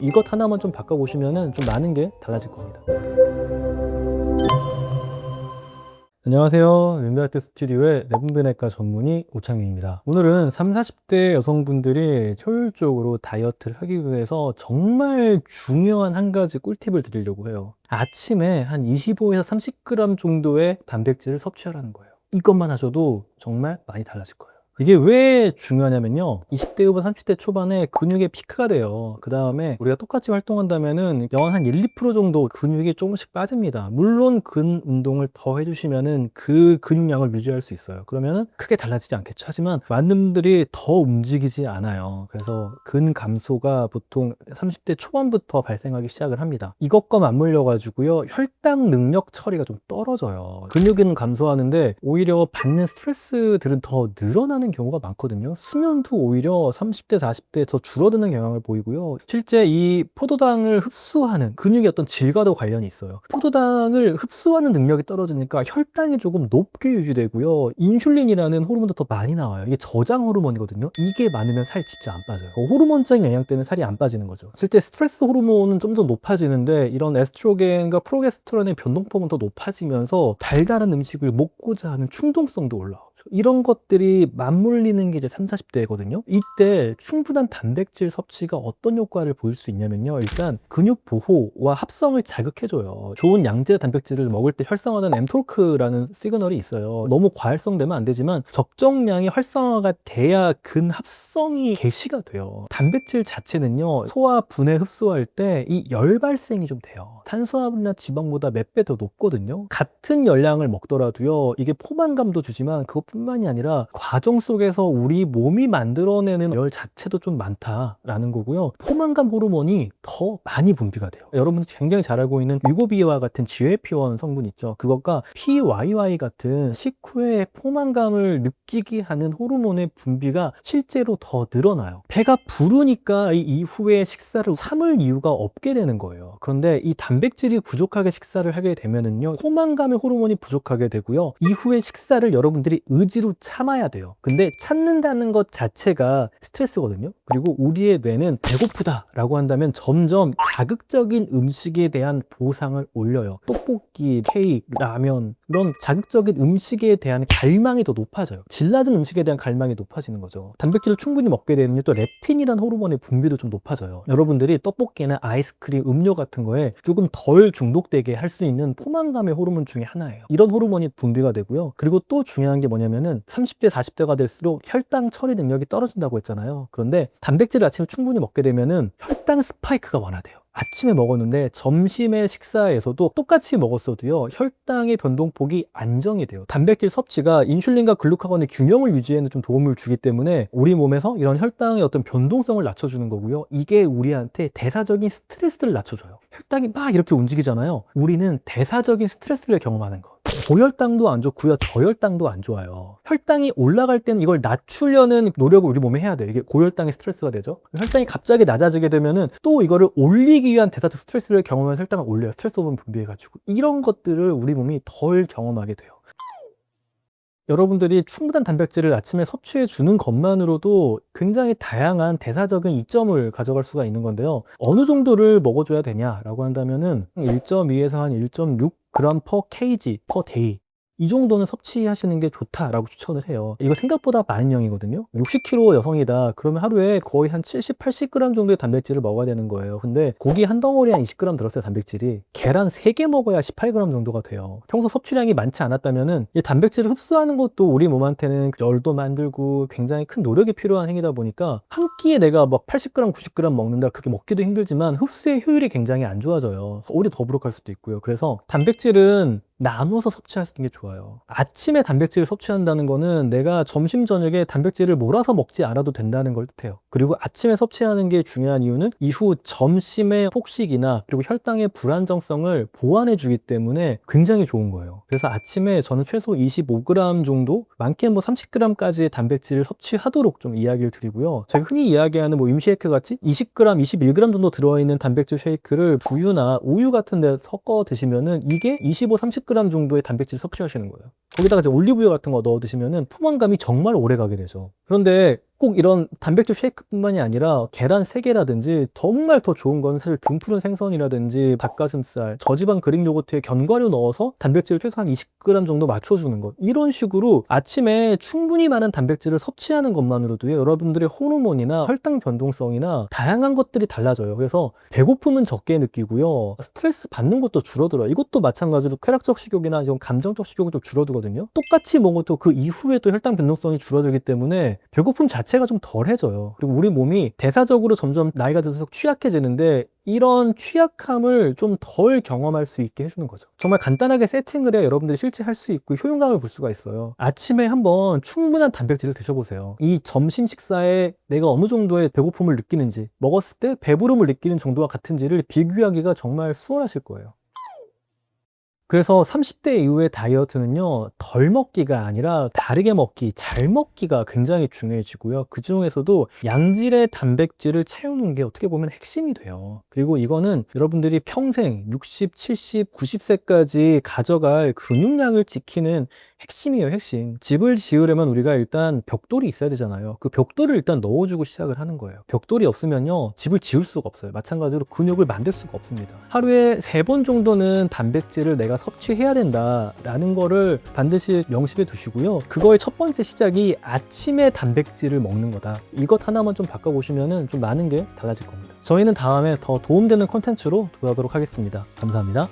이것 하나만 좀 바꿔보시면 좀 많은 게 달라질 겁니다. 안녕하세요. 윈드아트 스튜디오의 내분비내과 전문의 오창민입니다. 오늘은 30, 40대 여성분들이 효율적으로 다이어트를 하기 위해서 정말 중요한 한 가지 꿀팁을 드리려고 해요. 아침에 한 25에서 30g 정도의 단백질을 섭취하라는 거예요. 이것만 하셔도 정말 많이 달라질 거예요. 이게 왜 중요하냐면요, 20대 후반 30대 초반에 근육의 피크가 돼요. 그 다음에 우리가 똑같이 활동한다면은 연 한 1, 2% 정도 근육이 조금씩 빠집니다. 물론 근 운동을 더 해주시면은 그 근육량을 유지할 수 있어요. 그러면은 크게 달라지지 않겠죠. 하지만 많은 분들이 더 움직이지 않아요. 그래서 근 감소가 보통 30대 초반부터 발생하기 시작을 합니다. 이것과 맞물려 가지고요, 혈당 능력 처리가 좀 떨어져요. 근육은 감소하는데 오히려 받는 스트레스들은 더 늘어나는 경우가 많거든요. 수면도 오히려 30대, 40대에 더 줄어드는 경향을 보이고요. 실제 이 포도당을 흡수하는 근육의 어떤 질과도 관련이 있어요. 포도당을 흡수하는 능력이 떨어지니까 혈당이 조금 높게 유지되고요. 인슐린이라는 호르몬도 더 많이 나와요. 이게 저장 호르몬이거든요. 이게 많으면 살 진짜 안 빠져요. 호르몬적인 영향 때문에 살이 안 빠지는 거죠. 실제 스트레스 호르몬은 좀 더 높아지는데 이런 에스트로겐과 프로게스테론의 변동폭은 더 높아지면서 달달한 음식을 먹고자 하는 충동성도 올라오죠. 이런 것들이 맞물리는 게 이제 30, 40대거든요. 이때 충분한 단백질 섭취가 어떤 효과를 보일 수 있냐면요, 일단 근육 보호와 합성을 자극해줘요. 좋은 양질의 단백질을 먹을 때 활성화된 mTORC라는 시그널이 있어요. 너무 과활성되면 안 되지만 적정량이 활성화가 돼야 근 합성이 개시가 돼요. 단백질 자체는요, 소화 분해 흡수할 때 이 열 발생이 좀 돼요. 탄수화물이나 지방보다 몇 배 더 높거든요. 같은 열량을 먹더라도요, 이게 포만감도 주지만 그것뿐만이 아니라 과정 속에서 우리 몸이 만들어내는 열 자체도 좀 많다라는 거고요. 포만감 호르몬이 더 많이 분비가 돼요. 여러분들 굉장히 잘 알고 있는 위고비와 같은 GLP-1 성분 있죠. 그것과 PYY 같은 식후에 포만감을 느끼게 하는 호르몬의 분비가 실제로 더 늘어나요. 배가 부르니까 이 이후에 식사를 참을 이유가 없게 되는 거예요. 그런데 이 단백질이 부족하게 식사를 하게 되면은요, 포만감의 호르몬이 부족하게 되고요, 이후에 식사를 여러분들이 의지로 참아야 돼요. 근데 참는다는 것 자체가 스트레스거든요. 그리고 우리의 뇌는 배고프다라고 한다면 점점 자극적인 음식에 대한 보상을 올려요. 떡볶이, 케이크, 라면, 이런 자극적인 음식에 대한 갈망이 더 높아져요. 질 낮은 음식에 대한 갈망이 높아지는 거죠. 단백질을 충분히 먹게 되면 또 렙틴이라는 호르몬의 분비도 좀 높아져요. 여러분들이 떡볶이나 아이스크림, 음료 같은 거에 조금 덜 중독되게 할 수 있는 포만감의 호르몬 중에 하나예요. 이런 호르몬이 분비가 되고요. 그리고 또 중요한 게 뭐냐면은 30대, 40대가 될수록 혈당 처리 능력이 떨어진다고 했잖아요. 그런데 단백질을 아침에 충분히 먹게 되면은 혈당 스파이크가 완화돼요. 아침에 먹었는데 점심의 식사에서도 똑같이 먹었어도요, 혈당의 변동폭이 안정이 돼요. 단백질 섭취가 인슐린과 글루카곤의 균형을 유지하는 좀 도움을 주기 때문에 우리 몸에서 이런 혈당의 어떤 변동성을 낮춰주는 거고요. 이게 우리한테 대사적인 스트레스를 낮춰줘요. 혈당이 막 이렇게 움직이잖아요. 우리는 대사적인 스트레스를 경험하는 거. 고혈당도 안 좋고요, 저혈당도 안 좋아요. 혈당이 올라갈 때는 이걸 낮추려는 노력을 우리 몸에 해야 돼요. 이게 고혈당의 스트레스가 되죠. 혈당이 갑자기 낮아지게 되면은 또 이거를 올리기 위한 대사적 스트레스를 경험하면서 혈당을 올려요. 스트레스 호르몬 분비해가지고. 이런 것들을 우리 몸이 덜 경험하게 돼요. 여러분들이 충분한 단백질을 아침에 섭취해 주는 것만으로도 굉장히 다양한 대사적인 이점을 가져갈 수가 있는 건데요. 어느 정도를 먹어줘야 되냐라고 한다면은 1.2에서 한 1.6g per kg per day, 이 정도는 섭취하시는 게 좋다라고 추천을 해요. 이거 생각보다 많은 양이거든요. 60kg 여성이다 그러면 하루에 거의 한 70, 80g 정도의 단백질을 먹어야 되는 거예요. 근데 고기 한 덩어리에 한 20g 들었어요, 단백질이. 계란 3개 먹어야 18g 정도가 돼요. 평소 섭취량이 많지 않았다면은 이 단백질을 흡수하는 것도 우리 몸한테는 열도 만들고 굉장히 큰 노력이 필요한 행위다 보니까 한 끼에 내가 막 80g, 90g 먹는다, 그렇게 먹기도 힘들지만 흡수의 효율이 굉장히 안 좋아져요. 오히려 더부룩할 수도 있고요. 그래서 단백질은 나눠서 섭취하시는 게 좋아요. 아침에 단백질을 섭취한다는 거는 내가 점심 저녁에 단백질을 몰아서 먹지 않아도 된다는 걸 뜻해요. 그리고 아침에 섭취하는 게 중요한 이유는 이후 점심의 폭식이나 그리고 혈당의 불안정성을 보완해 주기 때문에 굉장히 좋은 거예요. 그래서 아침에 저는 최소 25g 정도, 많게는 뭐 30g까지의 단백질을 섭취하도록 좀 이야기를 드리고요. 저희가 흔히 이야기하는 뭐 임시쉐이크 같이 20g, 21g 정도 들어있는 단백질 쉐이크를 두유나 우유 같은 데 섞어 드시면은 이게 25, 30g 정도의 단백질 섭취하시는 거예요. 거기다가 이제 올리브유 같은 거 넣어 드시면은 포만감이 정말 오래 가게 되죠. 그런데 꼭 이런 단백질 쉐이크뿐만이 아니라 계란 3개라든지 정말 더 좋은 건 사실 등푸른 생선이라든지 닭가슴살, 저지방 그릭 요거트에 견과류 넣어서 단백질을 최소 한 20g 정도 맞춰주는 것. 이런 식으로 아침에 충분히 많은 단백질을 섭취하는 것만으로도 여러분들의 호르몬이나 혈당 변동성이나 다양한 것들이 달라져요. 그래서 배고픔은 적게 느끼고요. 스트레스 받는 것도 줄어들어요. 이것도 마찬가지로 쾌락적 식욕이나 이런 감정적 식욕이 좀 줄어들거든요. 똑같이 먹어도 그 이후에 또 혈당 변동성이 줄어들기 때문에 배고픔 자체가 좀 덜해져요. 그리고 우리 몸이 대사적으로 점점 나이가 들수록 취약해지는데 이런 취약함을 좀 덜 경험할 수 있게 해주는 거죠. 정말 간단하게 세팅을 해야 여러분들이 실제 할 수 있고 효용감을 볼 수가 있어요. 아침에 한번 충분한 단백질을 드셔보세요. 이 점심 식사에 내가 어느 정도의 배고픔을 느끼는지, 먹었을 때 배부름을 느끼는 정도와 같은지를 비교하기가 정말 수월하실 거예요. 그래서 30대 이후의 다이어트는요, 덜 먹기가 아니라 다르게 먹기, 잘 먹기가 굉장히 중요해지고요. 그 중에서도 양질의 단백질을 채우는 게 어떻게 보면 핵심이 돼요. 그리고 이거는 여러분들이 평생 60, 70, 90세까지 가져갈 근육량을 지키는 핵심이에요, 핵심. 집을 지으려면 우리가 일단 벽돌이 있어야 되잖아요. 그 벽돌을 일단 넣어주고 시작을 하는 거예요. 벽돌이 없으면요, 집을 지을 수가 없어요. 마찬가지로 근육을 만들 수가 없습니다. 하루에 3번 정도는 단백질을 내가 섭취해야 된다라는 거를 반드시 명심해 두시고요. 그거의 첫 번째 시작이 아침에 단백질을 먹는 거다. 이것 하나만 좀 바꿔보시면 좀 많은 게 달라질 겁니다. 저희는 다음에 더 도움되는 컨텐츠로 돌아오도록 하겠습니다. 감사합니다.